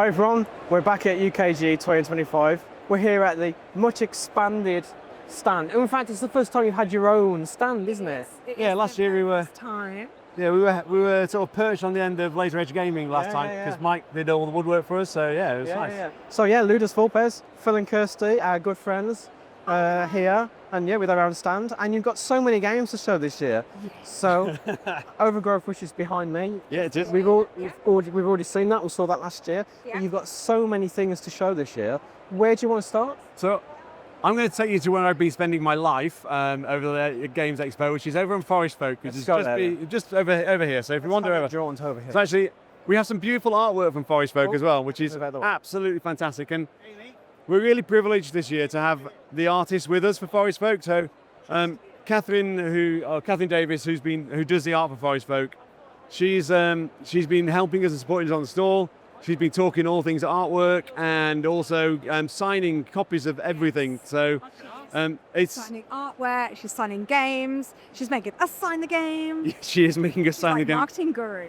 Hi everyone, we're back at UKGE 2025. We're here at the much expanded stand. In fact, it's the first time you've had your own stand, isn't it? Yeah, last year we were. Time. Yeah, we were sort of perched on the end of Laser Edge Gaming last time because Mike did all the woodwork for us. So yeah, it was nice. So yeah, Ludus Vulpes, Phil and Kirsty, our good friends here, and yeah, with our own stand. And you've got so many games to show this year. So Overgrowth, which is behind me. Yeah, it is. We've already seen that. We saw that last year. Yeah. But you've got so many things to show this year. Where do you want to start? So I'm going to take you to where I've been spending my life over the Games Expo, which is over in Forest Folk, which is just over here. So if you wander over, drawn over here. so actually we have some beautiful artwork from Forest Folk as well, which is absolutely fantastic. And we're really privileged this year to have the artists with us for Forest Folk. So Catherine Davis, who does the art for Forest Folk, she's been helping us and supporting us on the stall. She's been talking all things artwork and also signing copies of everything. So it's signing artwork, she's signing games, she's making us sign the game. She is making us sign the game. Marketing guru.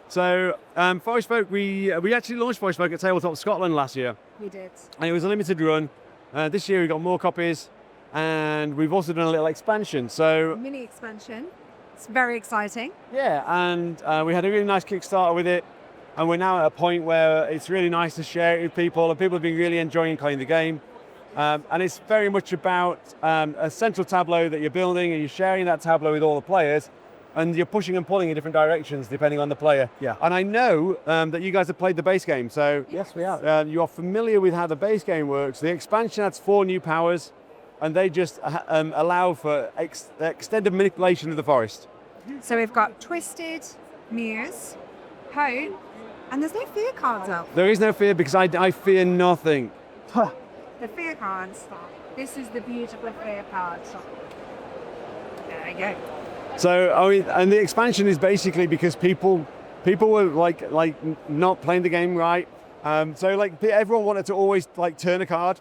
So Forest Folk, we actually launched Forest Folk at Tabletop Scotland last year. We did. And it was a limited run. This year we got more copies, and we've also done a little expansion. So Mini expansion. It's very exciting. yeah, and we had a really nice Kickstarter with it. And we're now at a point where it's really nice to share it with people, and people have been really enjoying playing the game. And it's very much about a central tableau that you're building, and you're sharing that tableau with all the players, and you're pushing and pulling in different directions depending on the player. Yeah. And I know that you guys have played the base game, so Yes, we have. you are familiar with how the base game works. The expansion adds 4 new powers, and they just allow for extended manipulation of the forest. So we've got Twisted, Muse, Hope, and there's no fear cards out. There is no fear because I fear nothing. The fear cards. This is the beautiful fear card. There you go. So I mean, and the expansion is basically because people were like not playing the game right. So like everyone wanted to always like turn a card,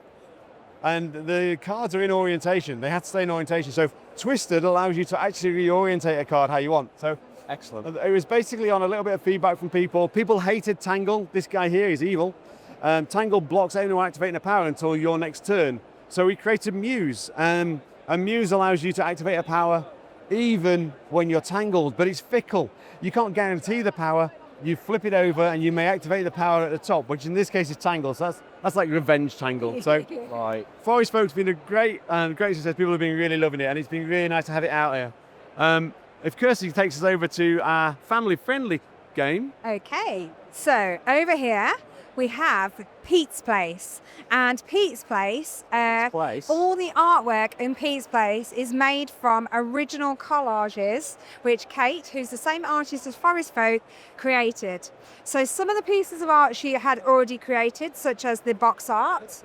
and the cards are in orientation. They have to stay in orientation. So Twisted allows you to actually reorientate a card how you want. So Excellent. it was basically on a little bit of feedback from people. People hated Tangle. This guy here is evil. Tangle blocks anyone activating a power until your next turn. So we created Muse, and Muse allows you to activate a power even when you're tangled, but it's fickle. You can't guarantee the power. You flip it over and you may activate the power at the top, which in this case is Tangle. So that's like revenge Tangle. So Right. Forest Folk's been a great success. People have been really loving it, and it's been really nice to have it out here. If Kirsty takes us over to our family-friendly game. Okay, so over here we have Pete's Place. And Pete's Place, Place. all the artwork in Pete's Place is made from original collages, which Kate, who's the same artist as Forest Folk, created. So some of the pieces of art she had already created, such as the box art,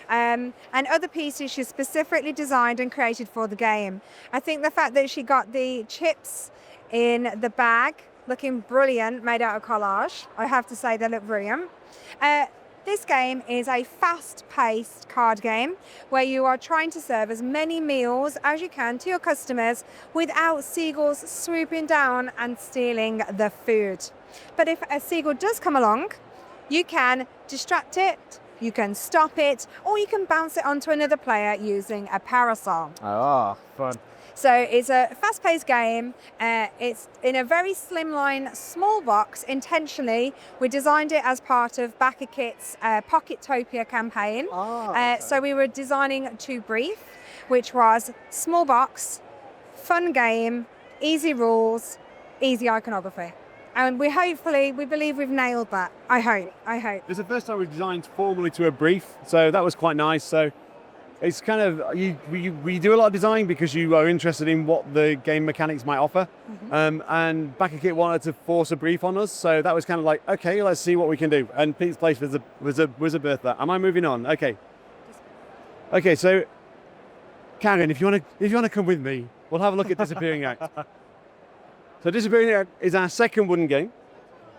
and other pieces she specifically designed and created for the game. I think the fact that she got the chips in the bag looking brilliant, made out of collage. I have to say they look brilliant. This game is a fast-paced card game where you are trying to serve as many meals as you can to your customers without seagulls swooping down and stealing the food. But if a seagull does come along, you can distract it, you can stop it, or you can bounce it onto another player using a parasol. Ah, fun. So it's a fast-paced game. It's in a very slimline, small box. Intentionally, we designed it as part of Backer Kit's Pocketopia campaign. So we were designing to brief, which was small box, fun game, easy rules, easy iconography. And we believe we've nailed that. I hope. It's the first time we've designed formally to a brief, so that was quite nice. So it's kind of, we do a lot of design because you are interested in what the game mechanics might offer. And Backer Kit wanted to force a brief on us, so that was kind of like, okay, let's see what we can do. And Pete's Place was a birth of that. Am I moving on? Okay. Okay, so Karen, if you want to come with me, we'll have a look at Disappearing Act. So Disappearing Act is our second wooden game,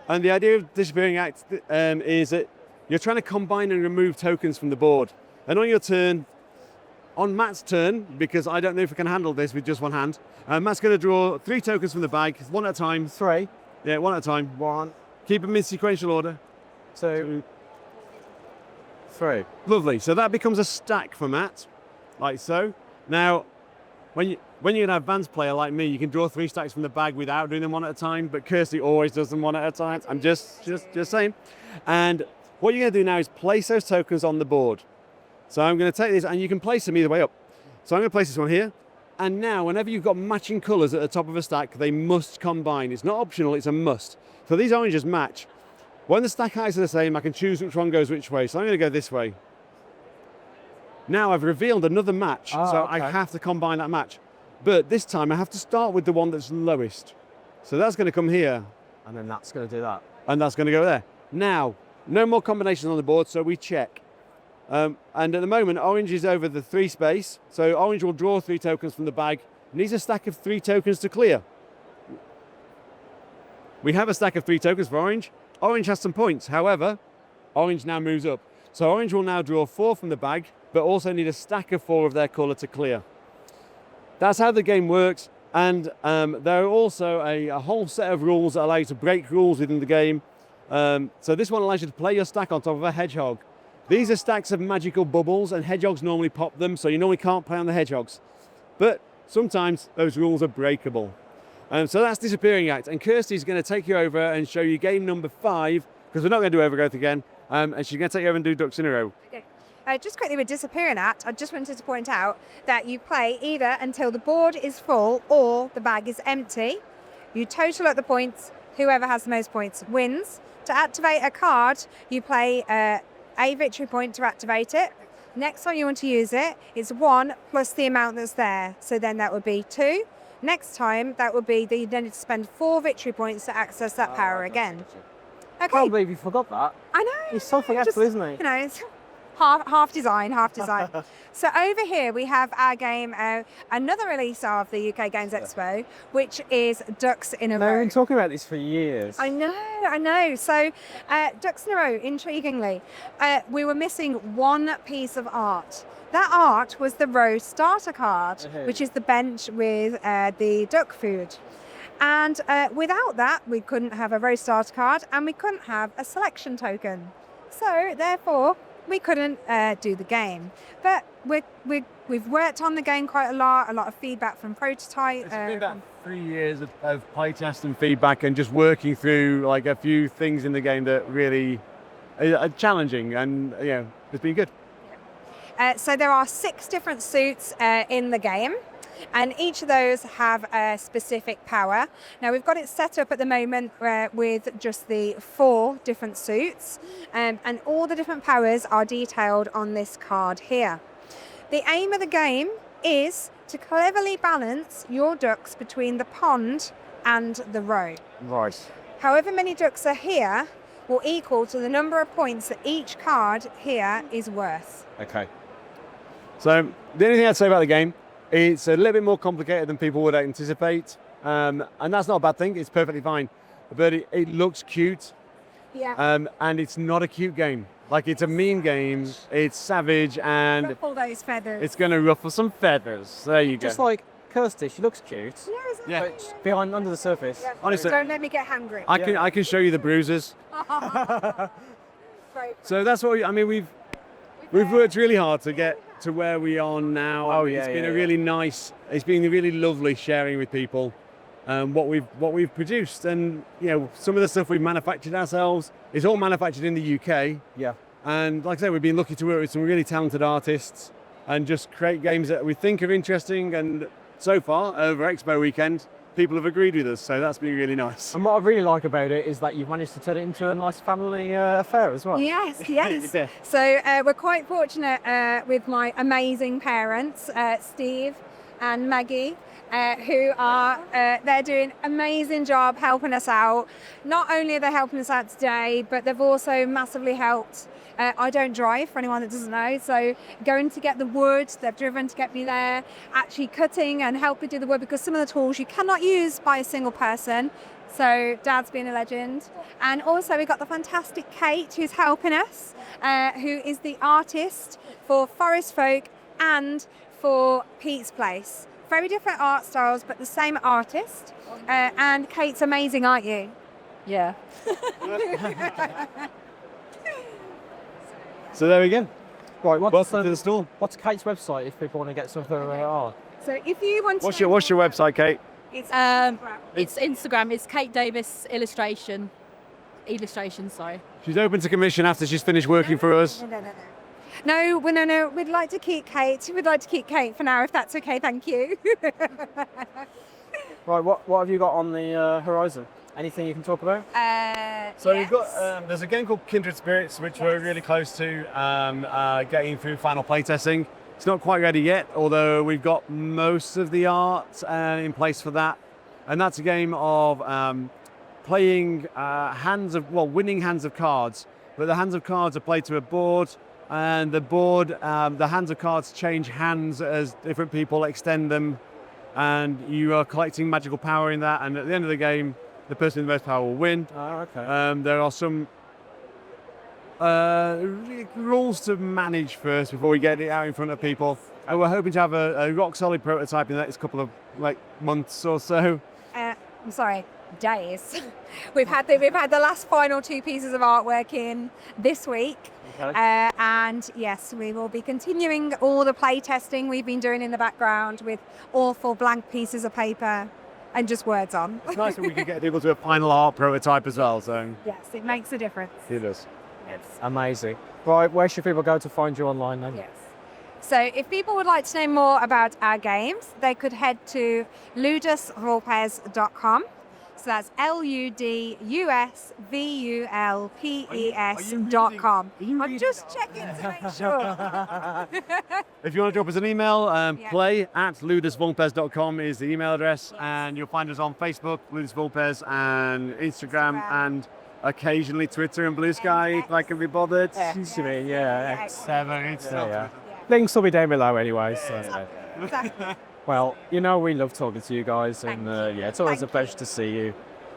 and the idea of Disappearing Act is that you're trying to combine and remove tokens from the board. And on your turn, on Matt's turn, because I don't know if I can handle this with just one hand, Matt's going to draw 3 tokens from the bag, one at a time. 3. Yeah, one at a time. 1. Keep them in sequential order. 2, 3. Lovely. So that becomes a stack for Matt, like so. Now, when you're an advanced player like me, you can draw 3 stacks from the bag without doing them one at a time, but Kirsty always does them one at a time. I'm just saying. And what you're going to do now is place those tokens on the board. So I'm going to take this, and you can place them either way up. So I'm going to place this one here. And now, whenever you've got matching colours at the top of a stack, they must combine. It's not optional, it's a must. So these oranges match. When the stack heights are the same, I can choose which one goes which way. So I'm going to go this way. Now I've revealed another match, so okay. I have to combine that match. But this time I have to start with the one that's lowest. So that's going to come here. And then that's going to do that. And that's going to go there. Now, no more combinations on the board, so we check. And at the moment, orange is over the 3 space. So orange will draw 3 tokens from the bag. Needs a stack of 3 tokens to clear. We have a stack of 3 tokens for orange. Orange has some points. However, orange now moves up. So orange will now draw 4 from the bag, but also need a stack of 4 of their colour to clear. That's how the game works. And there are also a whole set of rules that allow you to break rules within the game. So this one allows you to play your stack on top of a hedgehog. These are stacks of magical bubbles, and hedgehogs normally pop them, so you normally can't play on the hedgehogs. But sometimes those rules are breakable. So that's Disappearing Act, and Kirsty's going to take you over and show you game number 5, because we're not going to do Overgrowth again, and she's going to take you over and do Ducks in a Row. Okay. Just quickly with Disappearing Act, I just wanted to point out that you play either until the board is full or the bag is empty. You total up the points, whoever has the most points wins. To activate a card, you play a victory point to activate it. Next time you want to use it, it's 1 plus the amount that's there. So then that would be 2. Next time, that would be that you then need to spend 4 victory points to access that power again. I can't believe you forgot that. I know. He's so forgetful, isn't he? You know, it's half design, half design. So over here we have our game, another release of the UK Games Expo, which is Ducks in a No, Row. we've been talking about this for years. I know. So Ducks in a Row, intriguingly, we were missing one piece of art. That art was the row starter card, which is the bench with the duck food. And without that, we couldn't have a row starter card and we couldn't have a selection token. So therefore, we couldn't do the game. But we've worked on the game quite a lot of feedback from prototype. It's been about 3 years of playtest and feedback and just working through like a few things in the game that really are challenging, and it's been good. So there are 6 different suits in the game, and each of those have a specific power. Now we've got it set up at the moment with just the 4 different suits, and all the different powers are detailed on this card here. The aim of the game is to cleverly balance your ducks between the pond and the row. Right. However many ducks are here will equal to the number of points that each card here is worth. Okay. So the only thing I'd say about the game, it's a little bit more complicated than people would anticipate, and that's not a bad thing. It's perfectly fine, but it looks cute, and it's not a cute game. Like, it's a mean game. It's savage, and Ruffle those feathers. it's going to ruffle some feathers. There you go. Just like Kirsty, she looks cute. Yeah, exactly. Yeah. But behind, under the surface. Yeah. Honestly, Don't let me get hungry. I can show you the bruises. Right. So that's what I mean. We've worked really hard to get to where we are now. Oh, It's been a really nice. It's been really lovely sharing with people what we've produced, and some of the stuff we've manufactured ourselves is all manufactured in the UK. Yeah. And like I say, we've been lucky to work with some really talented artists and just create games that we think are interesting. And so far, over Expo weekend, people have agreed with us, so that's been really nice. And what I really like about it is that you've managed to turn it into a nice family affair as well. Yes. Yeah. So we're quite fortunate with my amazing parents, Steve and Maggie, who are they're doing an amazing job helping us out. Not only are they helping us out today, but they've also massively helped. I don't drive, for anyone that doesn't know, so going to get the wood, they've driven to get me there, actually cutting and helping do the wood, because some of the tools you cannot use by a single person. So Dad's been a legend. And also we got the fantastic Kate, who's helping us, who is the artist for Forest Folk and for Plaice. Very different art styles, but the same artist. And Kate's amazing, aren't you? Yeah. So there we go. Right, Welcome to the store. what's Kate's website if people want to get some of her art? So if you want to What's know your more, website, Kate? it's It's Instagram. It's Kate Davis illustration. Sorry. She's open to commission after she's finished working for us. No. We'd like to keep Kate. We'd like to keep Kate for now, if that's okay. Thank you. Right, what have you got on the horizon? Anything you can talk about? So we've got there's a game called Kindred Spirits, which we're really close to getting through final playtesting. It's not quite ready yet, although we've got most of the art in place for that. And that's a game of playing winning hands of cards. But the hands of cards are played to a board, and the hands of cards change hands as different people extend them, and you are collecting magical power in that. And at the end of the game, the person with the most power will win. Oh, okay. There are some rules to manage first before we get it out in front of people. And we're hoping to have a rock solid prototype in the next couple of months or so. I'm sorry, days. We've had the last final 2 pieces of artwork in this week. Okay. And yes, we will be continuing all the play testing we've been doing in the background with awful blank pieces of paper and just words on. It's nice that we can get people to a final art prototype as well. So Yes, it makes a difference. it does. Amazing. Right, where should people go to find you online then? Yes. So if people would like to know more about our games, they could head to ludusvulpes.com. So that's LUDUSVULPES.com. I'm just checking to make sure. If you want to drop us an email, play@ludusvulpes.com is the email address, and you'll find us on Facebook, Ludus Vulpes, and Instagram, and occasionally Twitter and Blue Sky if I can be bothered. Yeah. X7. Links will be down below anyway. So. Exactly. Well, we love talking to you guys, and it's always a pleasure to see you.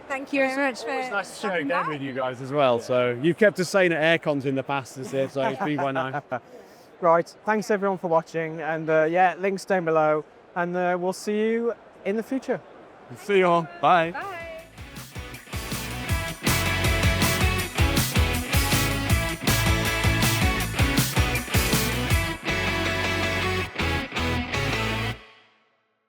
Thank you very much for It's nice to share a game with you guys as well. So you've kept us sane at aircons in the past, so it's been quite nice. Right, thanks everyone for watching, and links down below, and we'll see you in the future. See you all. Bye. Bye.